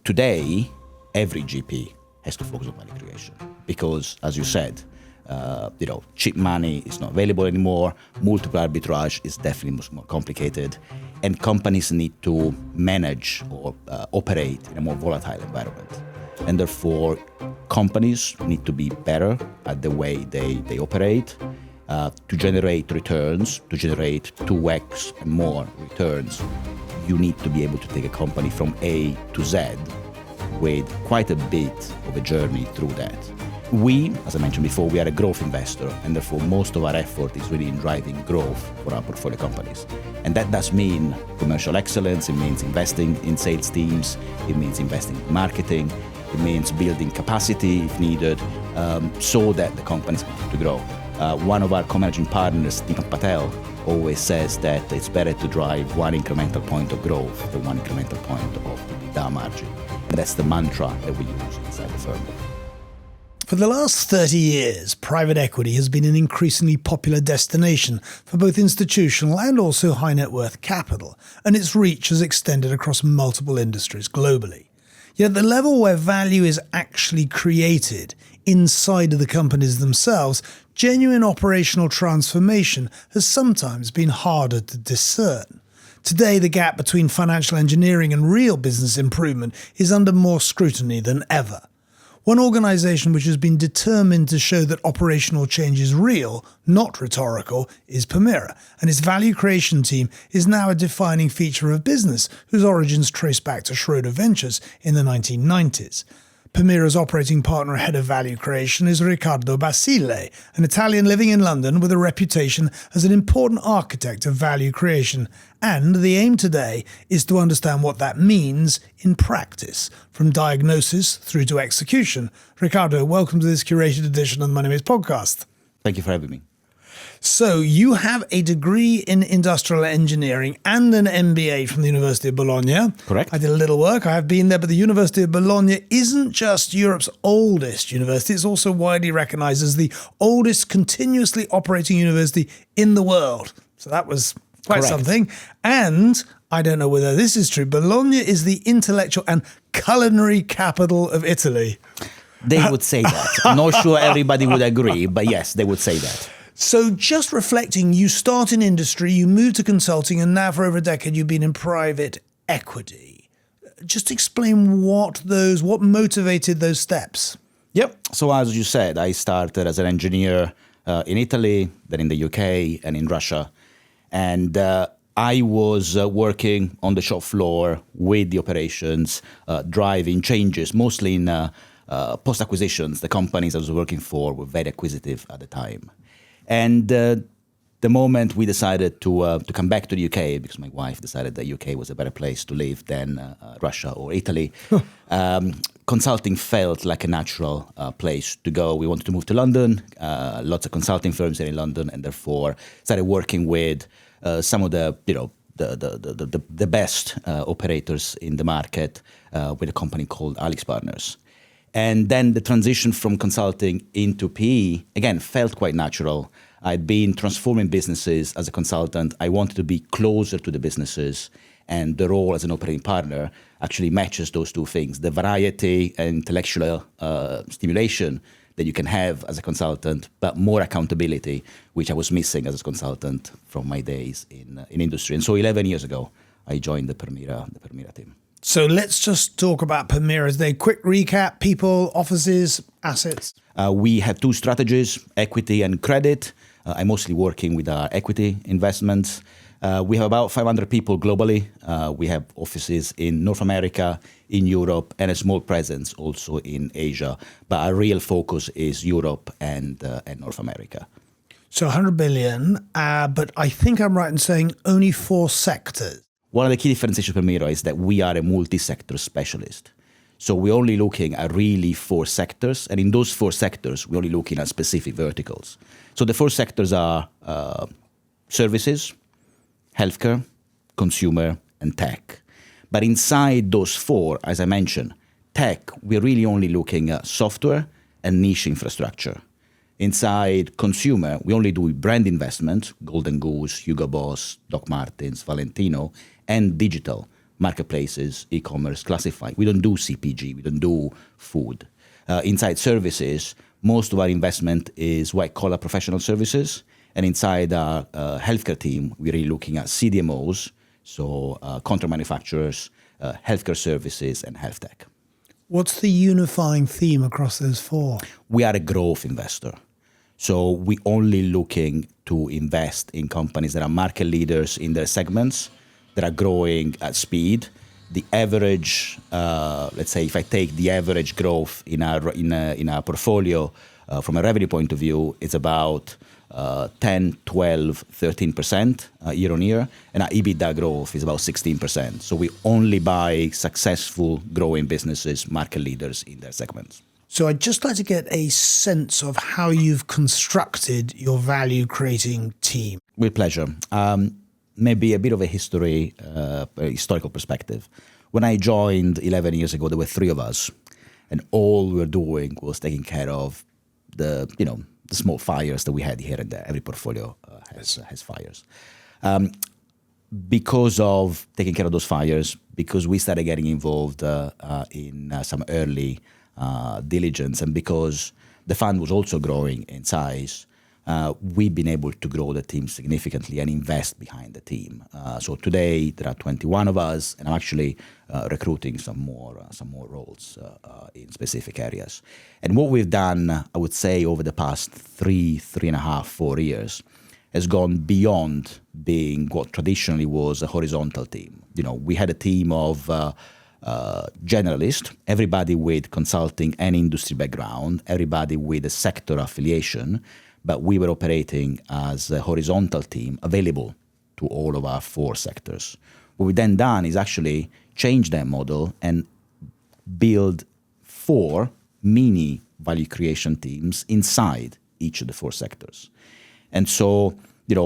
today, every GP has to focus on value creation because, as you said, cheap money is not available anymore. Multiple arbitrage is definitely much more complicated, and companies need to manage or operate in a more volatile environment. And therefore, companies need to be better at the way they operate to generate returns, to generate 2x and more returns. You need to be able to take a company from A to Z with quite a bit of a journey through that. We, as I mentioned before, we are a growth investor, and therefore most of our effort is really in driving growth for our portfolio companies. And that does mean commercial excellence, it means investing in sales teams, it means investing in marketing, it means building capacity if needed, so that the companies continue to grow. One of our co-managing partners, Deepak Patel, always says that it's better to drive one incremental point of growth than one incremental point of EBITDA margin. And that's the mantra that we use inside the firm. For the last 30 years, private equity has been an increasingly popular destination for both institutional and also high net worth capital, and its reach has extended across multiple industries globally. Yet the level where value is actually created inside of the companies themselves, genuine operational transformation has sometimes been harder to discern. Today, the gap between financial engineering and real business improvement is under more scrutiny than ever. One organisation which has been determined to show that operational change is real, not rhetorical, is Permira, and its value creation team is now a defining feature of business whose origins trace back to Schroeder Ventures in the 1990s. Permira's operating partner head of value creation is Riccardo Basile, an Italian living in London with a reputation as an important architect of value creation. And the aim today is to understand what that means in practice, from diagnosis through to execution. Riccardo, welcome to this curated edition of the Money Maze podcast. Thank you for having me. So you have a degree in industrial engineering and an MBA from the University of Bologna. Correct. I did a little work. I have been there, but the University of Bologna isn't just Europe's oldest university. It's also widely recognized as the oldest continuously operating university in the world. So that was quite Correct. something. And I don't know whether this is true. Bologna is the intellectual and culinary capital of Italy. They would say that. I'm not sure everybody would agree, but yes, they would say that. So just reflecting, you start in industry, you move to consulting, and now for over a decade you've been in private equity. Just explain what motivated those steps. Yep. So as you said, I started as an engineer in Italy, then in the UK and in Russia. And I was working on the shop floor with the operations, driving changes, mostly in post-acquisitions. The companies I was working for were very acquisitive at the time. And the moment we decided to come back to the UK, because my wife decided that UK was a better place to live than Russia or Italy, consulting felt like a natural place to go. We wanted to move to London. Lots of consulting firms here in London, and therefore started working with some of the best operators in the market with a company called Alex Partners. And then the transition from consulting into PE, again, felt quite natural. I'd been transforming businesses as a consultant. I wanted to be closer to the businesses, and the role as an operating partner actually matches those two things. The variety and intellectual stimulation that you can have as a consultant, but more accountability, which I was missing as a consultant from my days in industry. And so 11 years ago, I joined the Permira team. So let's just talk about Permira. As a quick recap: people, offices, assets. We have two strategies, equity and credit. I'm mostly working with our equity investments. We have about 500 people globally. We have offices in North America, in Europe, and a small presence also in Asia. But our real focus is Europe and North America. So 100 billion, but I think I'm right in saying only 4 sectors. One of the key differentiations of Permira is that we are a multi-sector specialist. So we're only looking at really 4 sectors, and in those 4 sectors, we're only looking at specific verticals. So the 4 sectors are services, healthcare, consumer, and tech. But inside those 4, as I mentioned, tech, we're really only looking at software and niche infrastructure. Inside consumer, we only do brand investment, Golden Goose, Hugo Boss, Doc Martens, Valentino, and digital, marketplaces, e-commerce, classified. We don't do CPG, we don't do food. Inside services, most of our investment is white collar professional services. And inside our healthcare team, we're really looking at CDMOs, so contract manufacturers, healthcare services, and health tech. What's the unifying theme across those four? We are a growth investor. So we're only looking to invest in companies that are market leaders in their segments, that are growing at speed. The average, let's say, if I take the average growth in our portfolio from a revenue point of view, it's about 10, 12, 13% year on year, and our EBITDA growth is about 16%. So we only buy successful growing businesses, market leaders in their segments. So I'd just like to get a sense of how you've constructed your value-creating team. With pleasure. Maybe a bit of a historical perspective. When I joined 11 years ago, there were three of us, and all we were doing was taking care of the small fires that we had here and there. Every portfolio has fires. Because of taking care of those fires, because we started getting involved in some early diligence, and because the fund was also growing in size, we've been able to grow the team significantly and invest behind the team. So today there are 21 of us, and I'm actually recruiting some more roles in specific areas. And what we've done, I would say, over the past 3.5, 4 years, has gone beyond being what traditionally was a horizontal team. We had a team of generalists, everybody with consulting and industry background, everybody with a sector affiliation, but we were operating as a horizontal team available to all of our 4 sectors. What we've then done is actually change that model and build 4 mini value creation teams inside each of the 4 sectors. And so,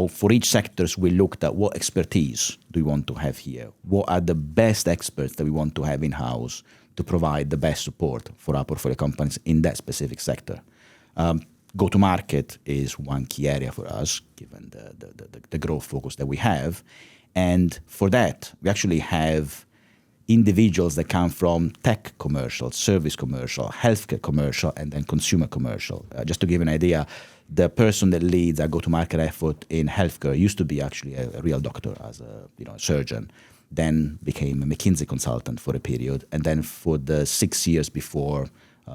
for each sectors, we looked at what expertise do we want to have here? What are the best experts that we want to have in-house to provide the best support for our portfolio companies in that specific sector? Go-to-market is one key area for us, given the growth focus that we have. And for that, we actually have individuals that come from tech commercial, service commercial, healthcare commercial, and then consumer commercial. Just to give you an idea, the person that leads our go-to-market effort in healthcare used to be actually a real doctor, as a surgeon, then became a McKinsey consultant for a period, and then for the 6 years before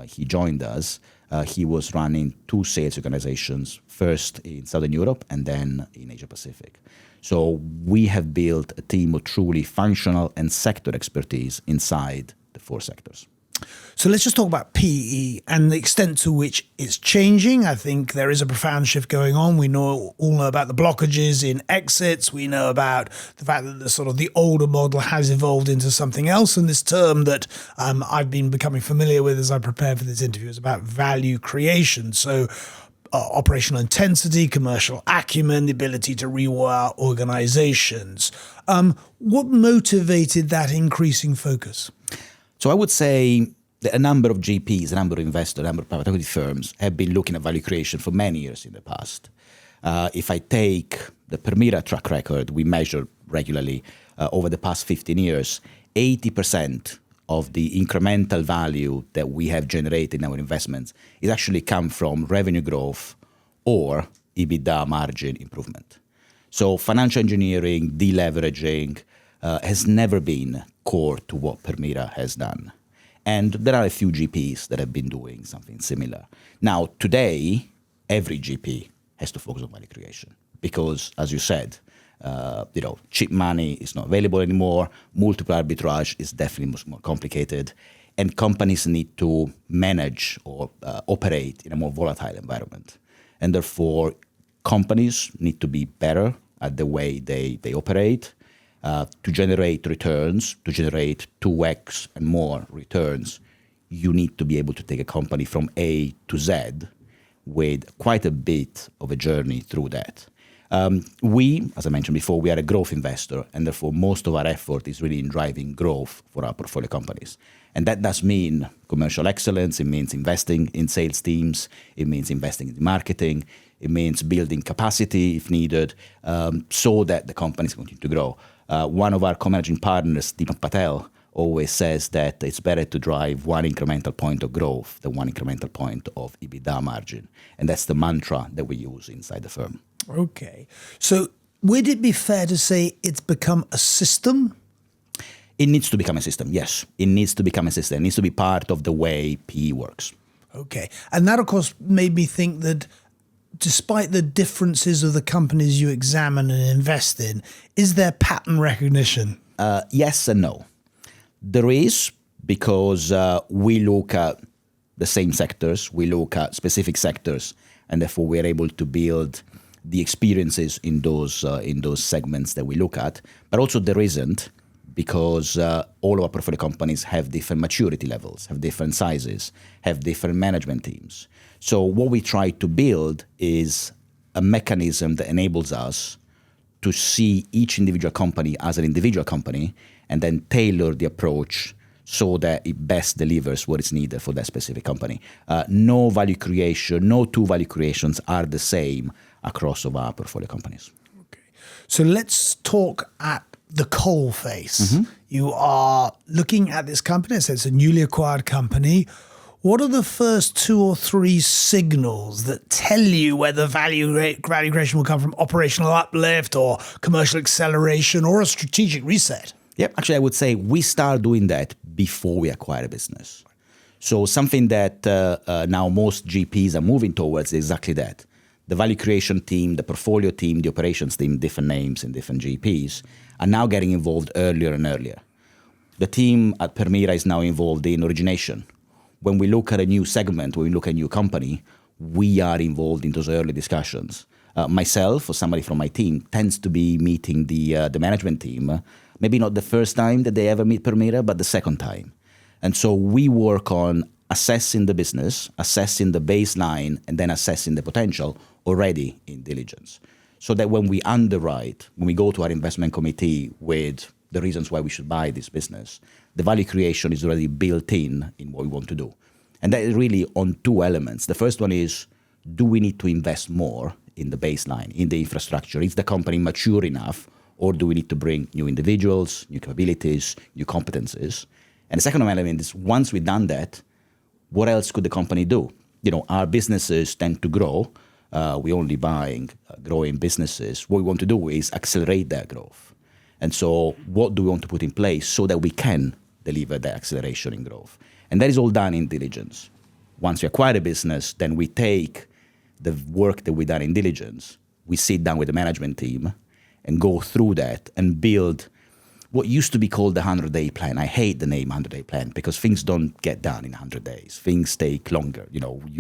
he joined us, he was running 2 sales organizations, first in Southern Europe and then in Asia Pacific. So we have built a team of truly functional and sector expertise inside the 4 sectors. So let's just talk about PE and the extent to which it's changing. I think there is a profound shift going on. We all know about the blockages in exits. We know about the fact that the older model has evolved into something else. And this term that I've been becoming familiar with as I prepared for this interview is about value creation. So operational intensity, commercial acumen, the ability to rewire organizations. What motivated that increasing focus? So I would say that a number of GPs, a number of investors, a number of private equity firms have been looking at value creation for many years in the past. If I take the Permira track record, we measure regularly over the past 15 years, 80% of the incremental value that we have generated in our investments is actually come from revenue growth or EBITDA margin improvement. So financial engineering, deleveraging has never been core to what Permira has done. And there are a few GPs that have been doing something similar. Now, today, every GP has to focus on value creation because, as you said, cheap money is not available anymore. Multiple arbitrage is definitely much more complicated. And companies need to manage or operate in a more volatile environment. And therefore, companies need to be better at the way they operate. To generate returns, to generate 2x and more returns, you need to be able to take a company from A to Z with quite a bit of a journey through that. We, as I mentioned before, we are a growth investor, and therefore most of our effort is really in driving growth for our portfolio companies. And that does mean commercial excellence, it means investing in sales teams, it means investing in marketing, it means building capacity if needed, so that the companies continue to grow. One of our co-managing partners, Deepak Patel, always says that it's better to drive one incremental point of growth than one incremental point of EBITDA margin. And that's the mantra that we use inside the firm. Okay. So would it be fair to say it's become a system? It needs to become a system, yes. It needs to become a system. It needs to be part of the way PE works. Okay. And that, of course, made me think that despite the differences of the companies you examine and invest in, is there pattern recognition? Yes and no. There is, because we look at the same sectors, we look at specific sectors, and therefore we're able to build the experiences in those segments that we look at. But also there isn't, because all of our portfolio companies have different maturity levels, have different sizes, have different management teams. So what we try to build is a mechanism that enables us to see each individual company as an individual company and then tailor the approach so that it best delivers what is needed for that specific company. No value creation, no two value creations are the same across of our portfolio companies. Okay. So let's talk at the coal face. You are looking at this company. It's a newly acquired company. What are the first 2 or 3 signals that tell you whether value creation will come from operational uplift or commercial acceleration or a strategic reset? Yeah, actually, I would say we start doing that before we acquire a business. So something that now most GPs are moving towards is exactly that. The value creation team, the portfolio team, the operations team, different names and different GPs, are now getting involved earlier and earlier. The team at Permira is now involved in origination. When we look at a new segment, when we look at a new company, we are involved in those early discussions. Myself or somebody from my team tends to be meeting the management team, maybe not the first time that they ever meet Permira, but the second time. And so we work on assessing the business, assessing the baseline, and then assessing the potential already in diligence. So that when we underwrite, when we go to our investment committee with the reasons why we should buy this business, the value creation is already built in what we want to do. And that is really on 2 elements. The first one is, do we need to invest more in the baseline, in the infrastructure? Is the company mature enough, or do we need to bring new individuals, new capabilities, new competencies? And the second element is, once we've done that, what else could the company do? Our businesses tend to grow. We're only buying growing businesses. What we want to do is accelerate that growth. And so what do we want to put in place so that we can deliver that acceleration in growth? And that is all done in diligence. Once we acquire a business, then we take the work that we've done in diligence, we sit down with the management team and go through that and build what used to be called the 100-day plan. I hate the name 100-day plan because things don't get done in 100 days. Things take longer.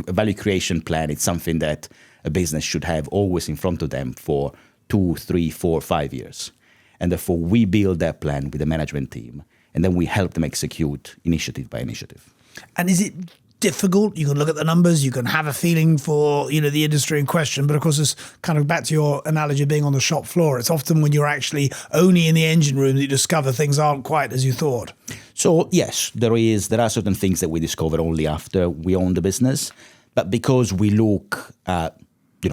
A value creation plan, it's something that a business should have always in front of them for 2, 3, 4, 5 years. And therefore, we build that plan with the management team, and then we help them execute initiative by initiative. And is it difficult? You can look at the numbers, you can have a feeling for the industry in question, but of course, it's kind of back to your analogy of being on the shop floor. It's often when you're actually only in the engine room that you discover things aren't quite as you thought. So yes, there are certain things that we discover only after we own the business, but because we look at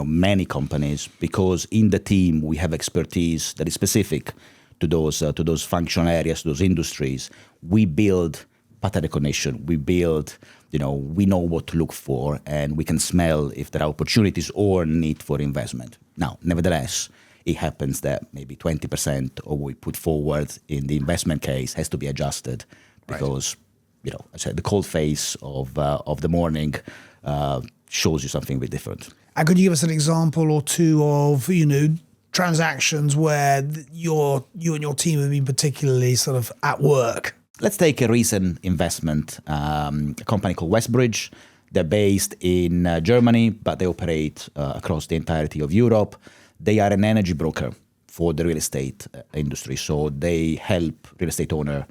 many companies, because in the team we have expertise that is specific to those functional areas, those industries, we build pattern recognition. We build, we know what to look for, and we can smell if there are opportunities or need for investment. Now, nevertheless, it happens that maybe 20% of what we put forward in the investment case has to be adjusted because, I said the cold face of the morning shows you something a bit different. And could you give us an example or 2 of, transactions where you and your team have been particularly sort of at work? Let's take a recent investment, a company called Westbridge. They're based in Germany, but they operate across the entirety of Europe. They are an energy broker for the real estate industry. So they help real estate owner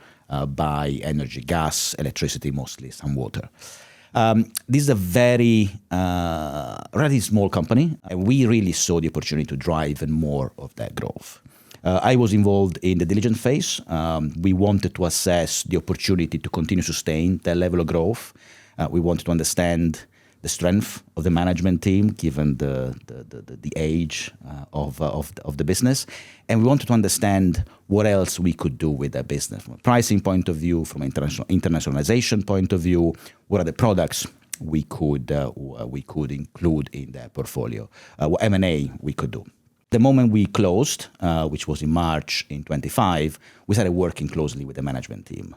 buy energy, gas, electricity, mostly some water. This is a very relatively small company, and we really saw the opportunity to drive even more of that growth. I was involved in the diligence phase. We wanted to assess the opportunity to continue to sustain that level of growth. We wanted to understand the strength of the management team, given the age of the business, and we wanted to understand what else we could do with that business from a pricing point of view, from an internationalization point of view. What are the products we could include in their portfolio? What M&A we could do. The moment we closed, which was in March in 25, we started working closely with the management team,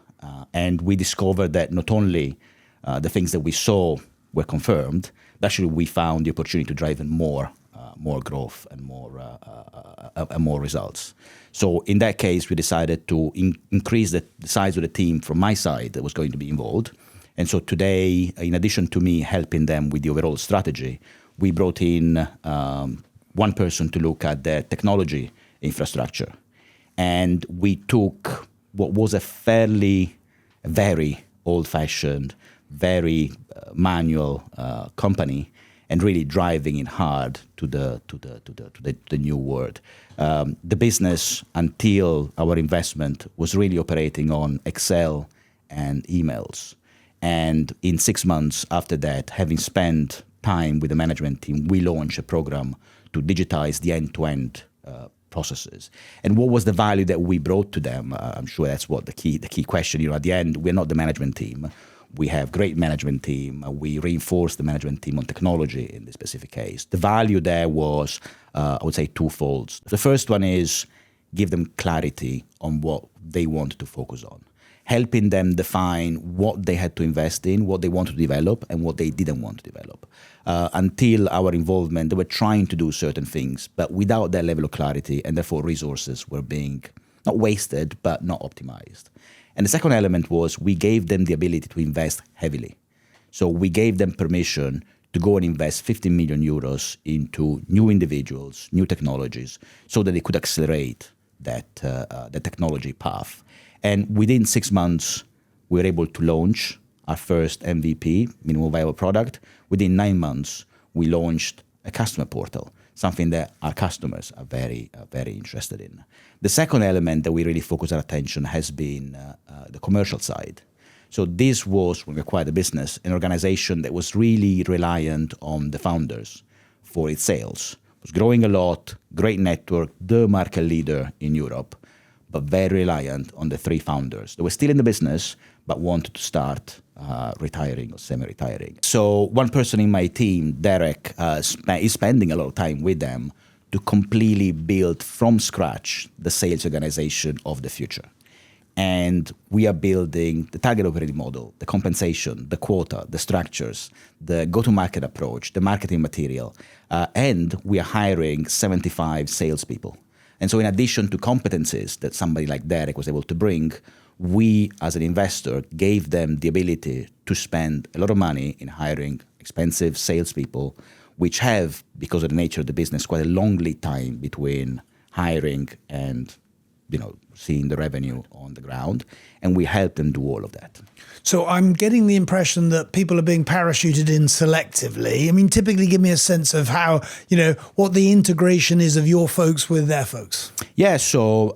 and we discovered that not only the things that we saw were confirmed, but actually we found the opportunity to drive in more growth and more results. So in that case, we decided to increase the size of the team from my side that was going to be involved. And so today, in addition to me helping them with the overall strategy, we brought in one person to look at their technology infrastructure. And we took what was a very old-fashioned, very manual company, and really driving it hard to the new world. The business, until our investment, was really operating on Excel and emails. And in 6 months after that, having spent time with the management team, we launched a program to digitize the end-to-end processes. And what was the value that we brought to them? I'm sure that's what the key question. At the end, we're not the management team. We have great management team. We reinforce the management team on technology in this specific case. The value there was, I would say, twofold. The first one is give them clarity on what they wanted to focus on, helping them define what they had to invest in, what they wanted to develop, and what they didn't want to develop. Until our involvement, they were trying to do certain things, but without that level of clarity, and therefore resources were being not wasted, but not optimized. And the second element was we gave them the ability to invest heavily. So we gave them permission to go and invest 15 million euros into new individuals, new technologies, so that they could accelerate that the technology path. And within 6 months, we were able to launch our first MVP, minimum viable product. Within 9 months, we launched a customer portal, something that our customers are very interested in. The second element that we really focus our attention has been the commercial side. So this was, when we acquired the business, an organization that was really reliant on the founders for its sales. It was growing a lot, great network, the market leader in Europe, but very reliant on the 3 founders. They were still in the business, but wanted to start retiring or semi-retiring. So one person in my team, Derek, is spending a lot of time with them to completely build from scratch the sales organization of the future. And we are building the target operating model, the compensation, the quota, the structures, the go-to-market approach, the marketing material, and we are hiring 75 salespeople. And so in addition to competencies that somebody like Derek was able to bring, we, as an investor, gave them the ability to spend a lot of money in hiring expensive salespeople, which have, because of the nature of the business, quite a long lead time between hiring and seeing the revenue on the ground. And we help them do all of that. So I'm getting the impression that people are being parachuted in selectively. I mean, typically give me a sense of how, what the integration is of your folks with their folks. Yeah, so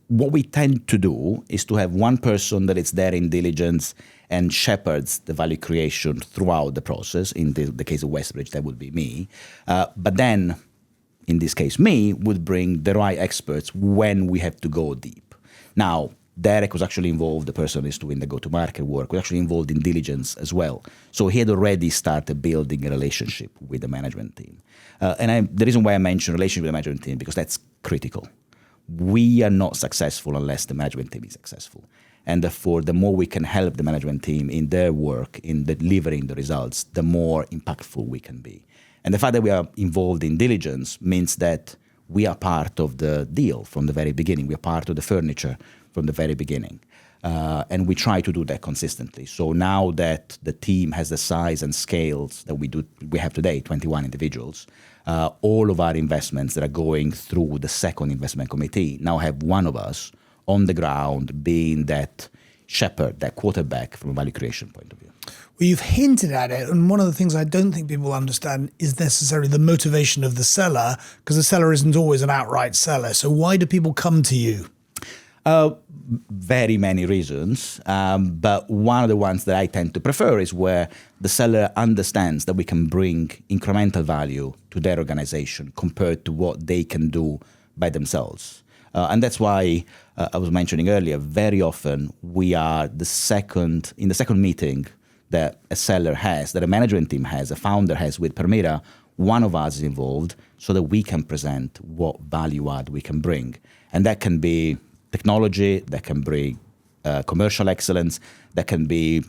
what we tend to do is to have one person that is there in diligence and shepherds the value creation throughout the process. In the case of Westbridge, that would be me. But then, in this case, me would bring the right experts when we have to go deep. Now, Derek was actually involved, the person who is doing the go-to-market work, was actually involved in diligence as well. So he had already started building a relationship with the management team. The reason why I mention relationship with the management team, because that's critical. We are not successful unless the management team is successful. And therefore, the more we can help the management team in their work, in delivering the results, the more impactful we can be. And the fact that we are involved in diligence means that we are part of the deal from the very beginning. We are part of the furniture from the very beginning. And we try to do that consistently. So now that the team has the size and scales that we have today, 21 individuals, all of our investments that are going through the second investment committee now have one of us on the ground being that shepherd, that quarterback from a value creation point of view. Well, you've hinted at it, and one of the things I don't think people understand is necessarily the motivation of the seller, because the seller isn't always an outright seller. So why do people come to you? Very many reasons, but one of the ones that I tend to prefer is where the seller understands that we can bring incremental value to their organization compared to what they can do by themselves. And that's why I was mentioning earlier, very often we are in the second meeting that a seller has, that a management team has, a founder has with Permira, one of us is involved so that we can present what value add we can bring. And that can be technology, that can bring commercial excellence, that can be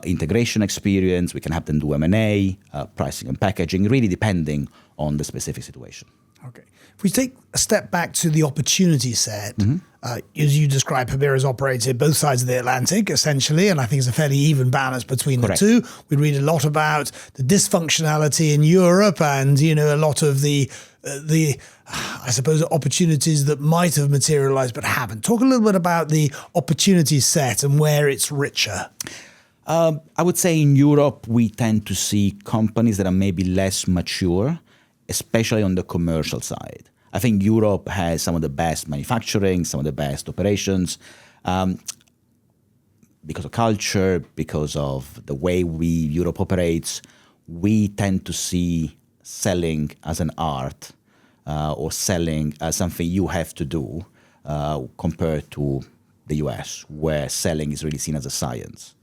integration experience, we can have them do M&A, pricing and packaging, really depending on the specific situation. Okay. If we take a step back to the opportunity set, as you describe, Permira's operated both sides of the Atlantic, essentially, and I think it's a fairly even balance between Correct. the two. We read a lot about the dysfunctionality in Europe and, a lot of the I suppose, opportunities that might have materialized but haven't. Talk a little bit about the opportunity set and where it's richer. I would say in Europe, we tend to see companies that are maybe less mature, especially on the commercial side. I think Europe has some of the best manufacturing, some of the best operations, because of culture, because of the way Europe operates. We tend to see selling as an art or selling as something you have to do compared to the US, where selling is really seen as a science.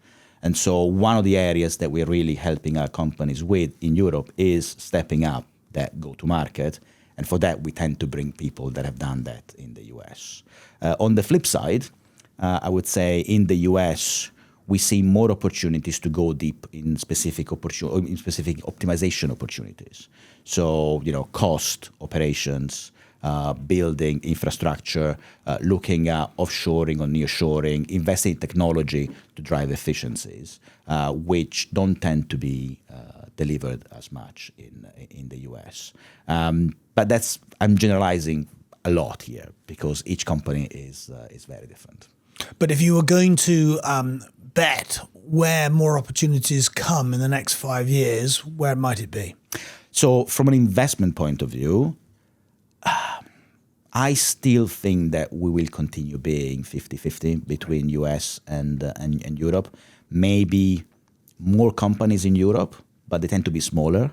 And so one of the areas that we're really helping our companies with in Europe is stepping up that go-to-market. And for that, we tend to bring people that have done that in the US. On the flip side, I would say in the US, we see more opportunities to go deep in specific optimization opportunities. So, cost, operations, building infrastructure, looking at offshoring or nearshoring, investing in technology to drive efficiencies, which don't tend to be delivered as much in the US. But I'm generalizing a lot here because each company is very different. But if you were going to bet where more opportunities come in the next 5 years, where might it be? So from an investment point of view, I still think that we will continue being 50-50 between US and Europe. Maybe more companies in Europe, but they tend to be smaller.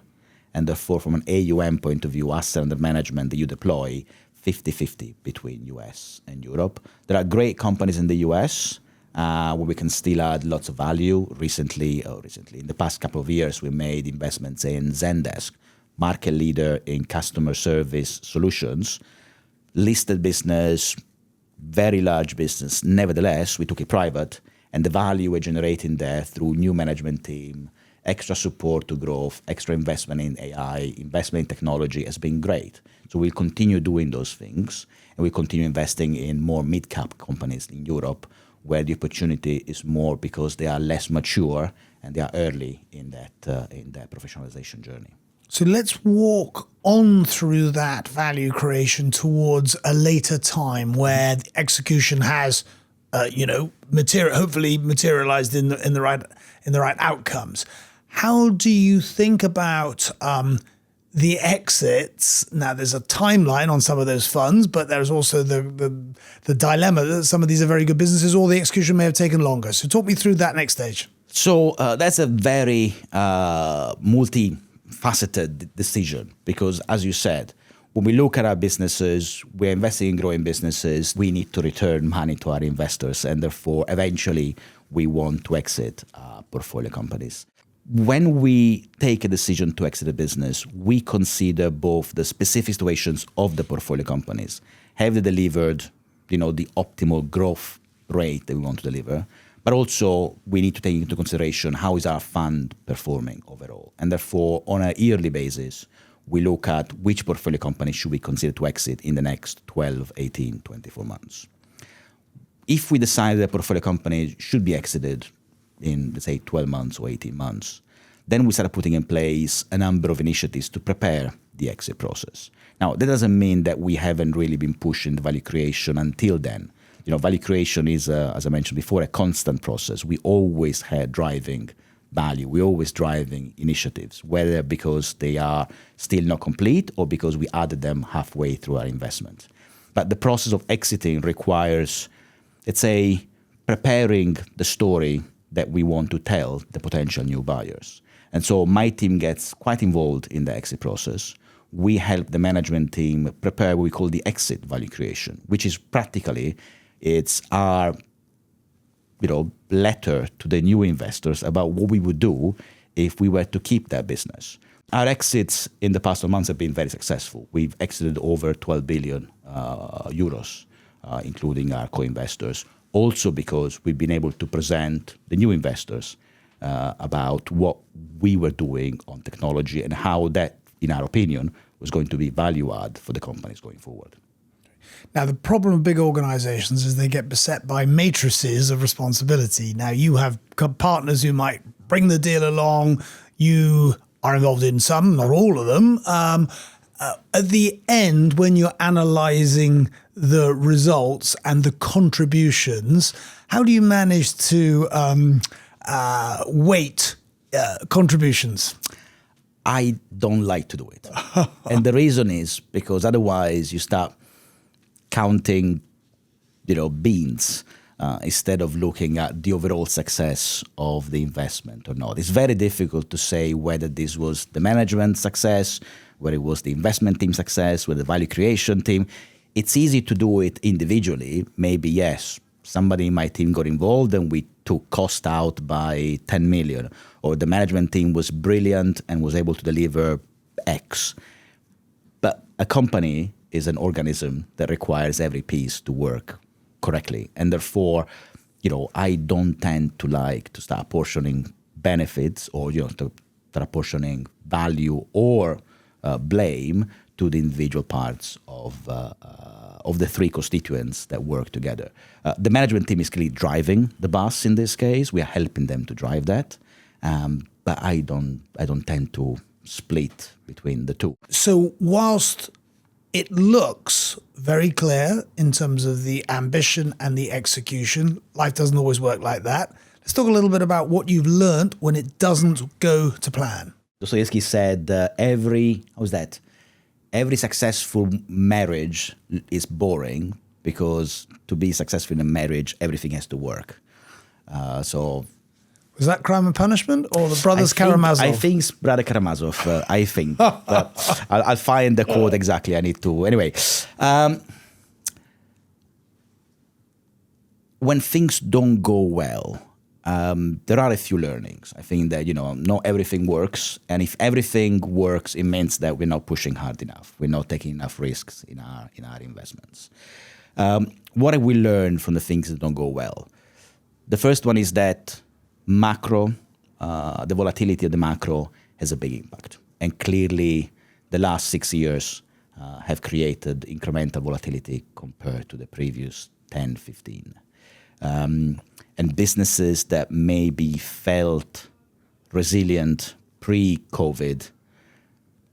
And therefore, from an AUM point of view, asset under management that you deploy, 50-50 between US and Europe. There are great companies in the US where we can still add lots of value. Recently, in the past couple of years, we made investments in Zendesk, market leader in customer service solutions, listed business, very large business. Nevertheless, we took it private, and the value we're generating there through new management team, extra support to growth, extra investment in AI, investment in technology has been great. So we'll continue doing those things, and we'll continue investing in more mid-cap companies in Europe, where the opportunity is more because they are less mature and they are early in that professionalization journey. So let's walk on through that value creation towards a later time where the execution has, hopefully materialized in the right outcomes. How do you think about the exits? Now, there's a timeline on some of those funds, but there's also the dilemma that some of these are very good businesses, or the execution may have taken longer. So talk me through that next stage. So that's a very multifaceted decision because, as you said, when we look at our businesses, we're investing in growing businesses. We need to return money to our investors, and therefore, eventually, we want to exit portfolio companies. When we take a decision to exit a business, we consider both the specific situations of the portfolio companies. Have they delivered, the optimal growth rate that we want to deliver? But also, we need to take into consideration how is our fund performing overall. And therefore, on a yearly basis, we look at which portfolio companies should we consider to exit in the next 12, 18, 24 months. If we decide that a portfolio company should be exited in, let's say, 12 months or 18 months, then we start putting in place a number of initiatives to prepare the exit process. Now, that doesn't mean that we haven't really been pushing the value creation until then. Value creation is, as I mentioned before, a constant process. We always had driving value. We're always driving initiatives, whether because they are still not complete or because we added them halfway through our investment. But the process of exiting requires it's preparing the story that we want to tell the potential new buyers. And so my team gets quite involved in the exit process. We help the management team prepare what we call the exit value creation, which is practically, it's our letter to the new investors about what we would do if we were to keep that business. Our exits in the past 12 months have been very successful. We've exited over 12 billion euros, including our co-investors, also because we've been able to present the new investors about what we were doing on technology and how that, in our opinion, was going to be value add for the companies going forward. Now, the problem of big organizations is they get beset by matrices of responsibility. Now, you have partners who might bring the deal along. You are involved in some, not all of them. At the end, when you're analyzing the results and the contributions, how do you manage to weight contributions? I don't like to do it. And the reason is because otherwise you start counting, beans instead of looking at the overall success of the investment or not. It's very difficult to say whether this was the management success, whether it was the investment team success, whether the value creation team. It's easy to do it individually. Maybe, yes, somebody in my team got involved and we took cost out by 10 million, or the management team was brilliant and was able to deliver X. But a company is an organism that requires every piece to work correctly. And therefore, I don't tend to like to start apportioning benefits or, to start apportioning value or blame to the individual parts of the three constituents that work together. The management team is clearly driving the bus in this case. We are helping them to drive that. But I don't tend to split between the two. So whilst it looks very clear in terms of the ambition and the execution, life doesn't always work like that. Let's talk a little bit about what you've learned when it doesn't go to plan. Dostoevsky said every successful marriage is boring because to be successful in a marriage, everything has to work. Was that Crime and Punishment or the Brothers Karamazov? I think it's Brother Karamazov, I think. But I'll find the quote exactly. I need to. Anyway, when things don't go well, there are a few learnings. I think that, not everything works. And if everything works, it means that we're not pushing hard enough. We're not taking enough risks in our investments. What have we learned from the things that don't go well? The first one is that the volatility of the macro has a big impact. And clearly, the last 6 years have created incremental volatility compared to the previous 10, 15. And businesses that maybe felt resilient pre-COVID,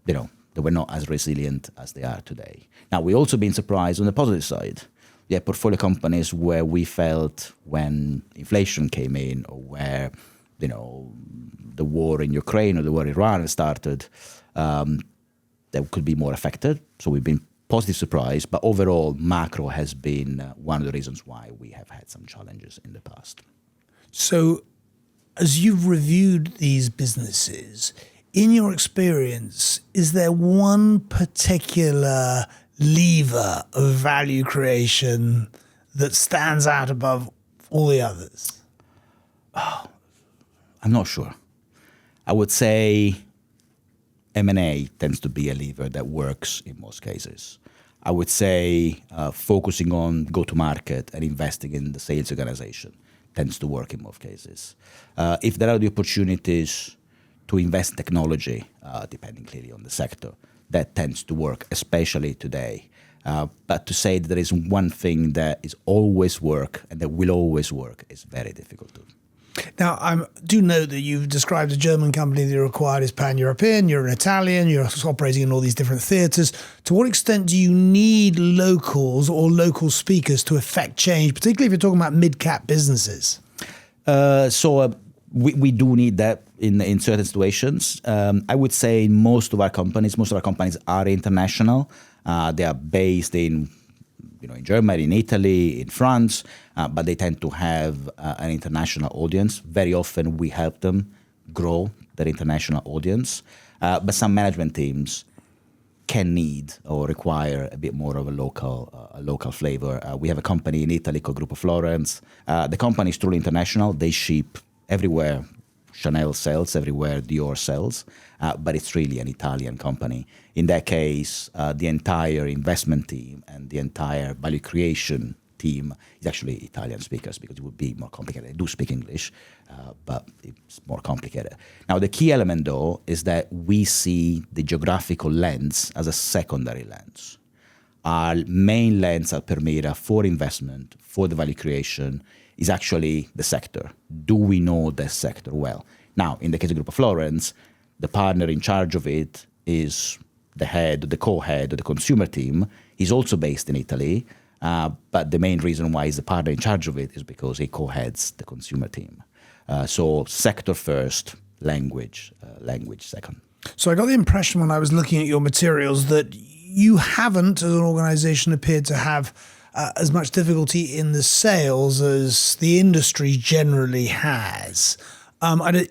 they were not as resilient as they are today. Now, we've also been surprised on the positive side. We have portfolio companies where we felt when inflation came in or where, the war in Ukraine or the war in Iran started, that could be more affected. So we've been positive surprised, but overall, macro has been one of the reasons why we have had some challenges in the past. So as you've reviewed these businesses, in your experience, is there one particular lever of value creation that stands out above all the others? I'm not sure. I would say M&A tends to be a lever that works in most cases. I would say focusing on go-to-market and investing in the sales organization tends to work in most cases. If there are the opportunities to invest in technology, depending clearly on the sector, that tends to work, especially today. But to say that there is one thing that is always work and that will always work is very difficult to. Now, I do know that you've described a German company that you acquired as pan-European. You're an Italian. You're operating in all these different theatres. To what extent do you need locals or local speakers to affect change, particularly if you're talking about mid-cap businesses? We do need that in certain situations. I would say most of our companies are international. They are based in in Germany, in Italy, in France, but they tend to have an international audience. Very often we help them grow their international audience. But some management teams can need or require a bit more of a local flavor. We have a company in Italy called Gruppo Florence. The company is truly international. They ship everywhere Chanel sells, everywhere Dior sells, but it's really an Italian company. In that case, the entire investment team and the entire value creation team is actually Italian speakers because it would be more complicated. They do speak English, but it's more complicated. Now, the key element, though, is that we see the geographical lens as a secondary lens. Our main lens at Permira for investment, for the value creation, is actually the sector. Do we know the sector well? Now, in the case of Gruppo Florence, the partner in charge of it is the co-head of the consumer team. He's also based in Italy, but the main reason why he's the partner in charge of it is because he co-heads the consumer team. So sector first, language second. So I got the impression when I was looking at your materials that you haven't, as an organization, appeared to have as much difficulty in the sales as the industry generally has.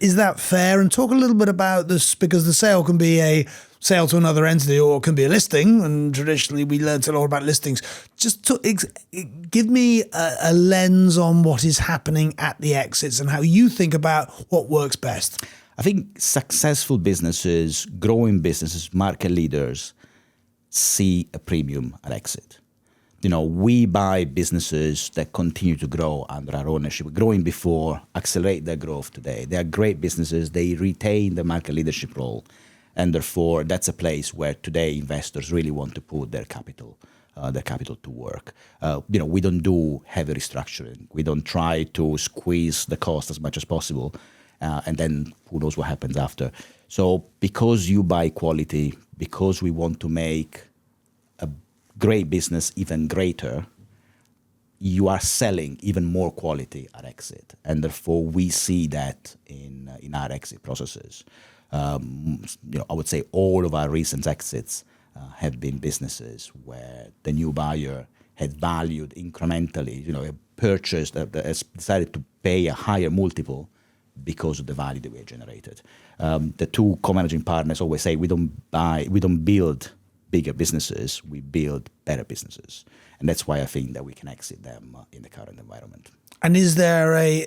Is that fair? And talk a little bit about this, because the sale can be a sale to another entity or it can be a listing, and traditionally we learned a lot about listings. Just give me a lens on what is happening at the exits and how you think about what works best. I think successful businesses, growing businesses, market leaders see a premium at exit. We buy businesses that continue to grow under our ownership, growing before, accelerate their growth today. They are great businesses. They retain the market leadership role. And therefore, that's a place where today investors really want to put their capital to work. We don't do heavy restructuring. We don't try to squeeze the cost as much as possible. And then who knows what happens after. So because you buy quality, because we want to make a great business even greater, you are selling even more quality at exit. And therefore, we see that in our exit processes. I would say all of our recent exits have been businesses where the new buyer had valued incrementally, purchased, has decided to pay a higher multiple because of the value that we have generated. The two co-managing partners always say we don't build bigger businesses, we build better businesses. And that's why I think that we can exit them in the current environment. And is there a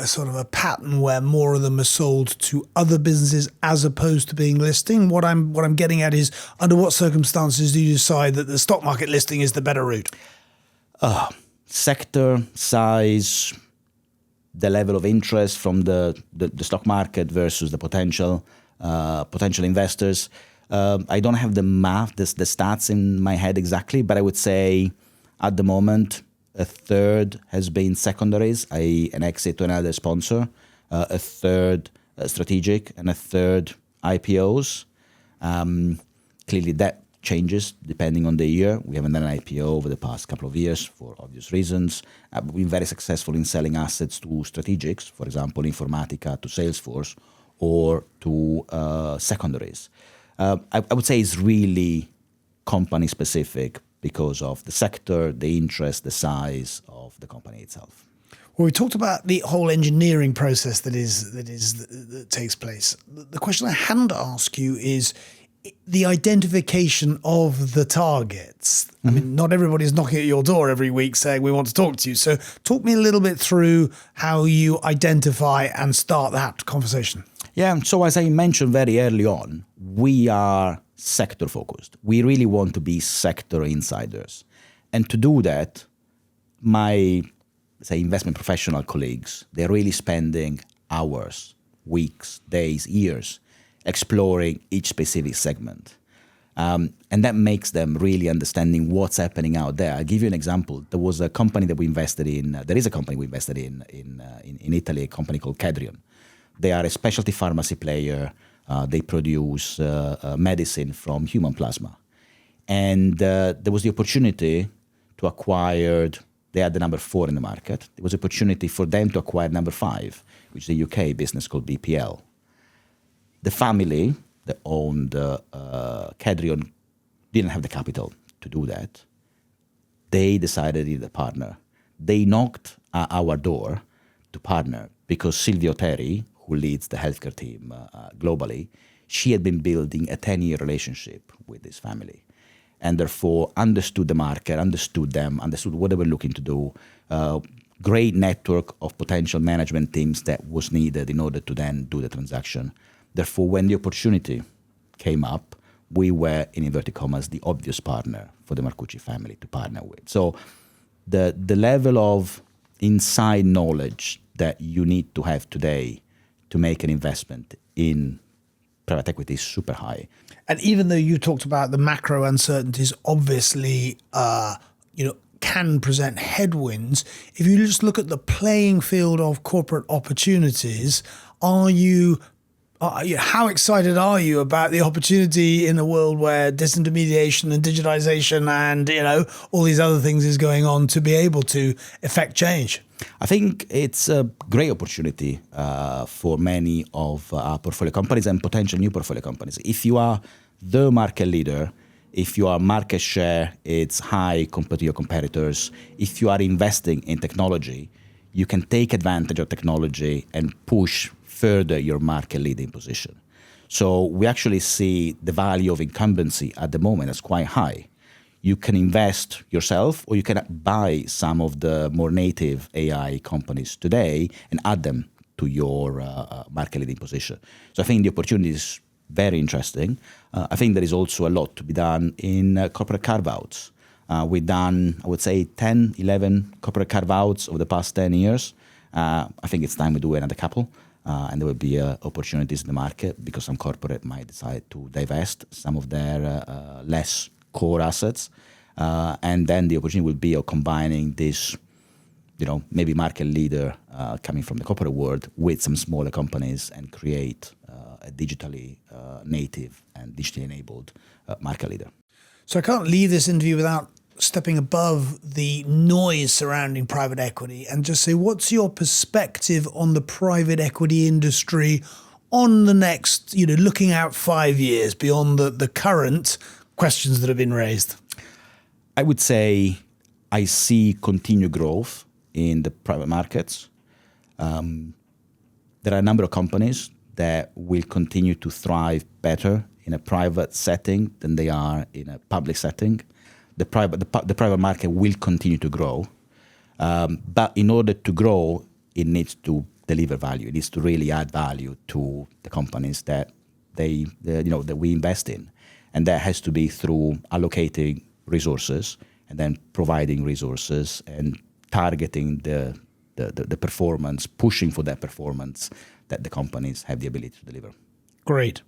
sort of a pattern where more of them are sold to other businesses as opposed to being listing? What I'm getting at is, under what circumstances do you decide that the stock market listing is the better route? Sector, size, the level of interest from the stock market versus the potential investors. I don't have the math, the stats in my head exactly, but I would say at the moment, a third has been secondaries, i.e. an exit to another sponsor, a third strategic, and a third IPOs. Clearly that changes depending on the year. We haven't done an IPO over the past couple of years for obvious reasons. We've been very successful in selling assets to strategics, for example, Informatica to Salesforce, or to secondaries. I would say it's really company specific because of the sector, the interest, the size of the company itself. Well, we talked about the whole engineering process that takes place. The question I hadn't asked you is the identification of the targets. Mm-hmm. I mean, not everybody's knocking at your door every week saying we want to talk to you. So talk me a little bit through how you identify and start that conversation. Yeah, so as I mentioned very early on, we are sector focused. We really want to be sector insiders. And to do that, my, investment professional colleagues, they're really spending hours, weeks, days, years exploring each specific segment. And that makes them really understanding what's happening out there. I'll give you an example. There was a company that we invested in, there is a company we invested in Italy, a company called Kedrion. They are a specialty pharmacy player. They produce medicine from human plasma. And there was the opportunity to acquire, they had the number 4 in the market. There was an opportunity for them to acquire number 5, which is a UK business called BPL. The family that owned Kedrion didn't have the capital to do that. They decided to need a partner. They knocked at our door to partner because Silvio Terry, who leads the healthcare team globally, she had been building a 10-year relationship with this family, and therefore understood the market, understood them, understood what they were looking to do. Great network of potential management teams that was needed in order to then do the transaction. Therefore, when the opportunity came up, we were, in inverted commas, the obvious partner for the Marcucci family to partner with. So the level of inside knowledge that you need to have today to make an investment in private equity is super high. And even though you talked about the macro uncertainties, obviously, can present headwinds, if you just look at the playing field of corporate opportunities, how excited are you about the opportunity in a world where disintermediation and digitization and, all these other things is going on to be able to effect change? I think it's a great opportunity for many of our portfolio companies and potential new portfolio companies. If you are the market leader, if your market share is high compared to your competitors, if you are investing in technology, you can take advantage of technology and push further your market leading position. So we actually see the value of incumbency at the moment as quite high. You can invest yourself, or you can buy some of the more native AI companies today and add them to your market leading position. So I think the opportunity is very interesting. I think there is also a lot to be done in corporate carve-outs. We've done, I would say, 10, 11 corporate carve-outs over the past 10 years. I think it's time we do another couple. And there will be opportunities in the market because some corporate might decide to divest some of their less core assets. And then the opportunity will be of combining this, maybe market leader coming from the corporate world with some smaller companies and create a digitally native and digitally enabled market leader. So I can't leave this interview without stepping above the noise surrounding private equity and just say, what's your perspective on the private equity industry on the next, looking out 5 years beyond the current questions that have been raised? I would say I see continued growth in the private markets. There are a number of companies that will continue to thrive better in a private setting than they are in a public setting. The private market will continue to grow, but in order to grow, it needs to deliver value. It needs to really add value to the companies that that we invest in, and that has to be through allocating resources and then providing resources and targeting the performance, pushing for that performance that the companies have the ability to deliver. Great.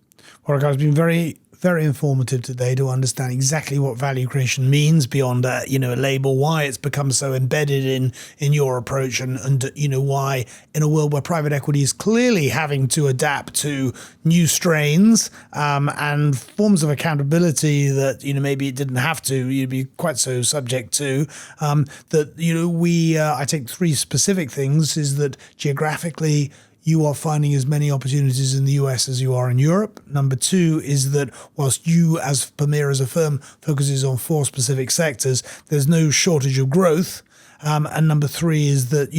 Well, Riccardo, it's been very, very informative today to understand exactly what value creation means beyond a label, why it's become so embedded in your approach, and why in a world where private equity is clearly having to adapt to new strains and forms of accountability that maybe it didn't have to, you'd be quite so subject to. I take 3 specific things: is that geographically, you are finding as many opportunities in the US as you are in Europe. Number 2 is that whilst you, as Permira as a firm, focuses on 4 specific sectors, there's no shortage of growth. And number 3 is that,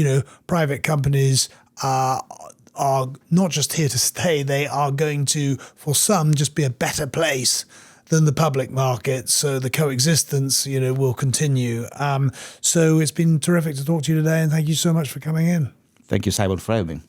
private companies are not just here to stay, they are going to, for some, just be a better place than the public market. So the coexistence, will continue. So it's been terrific to talk to you today, and thank you so much for coming in. Thank you, Simon, for having me.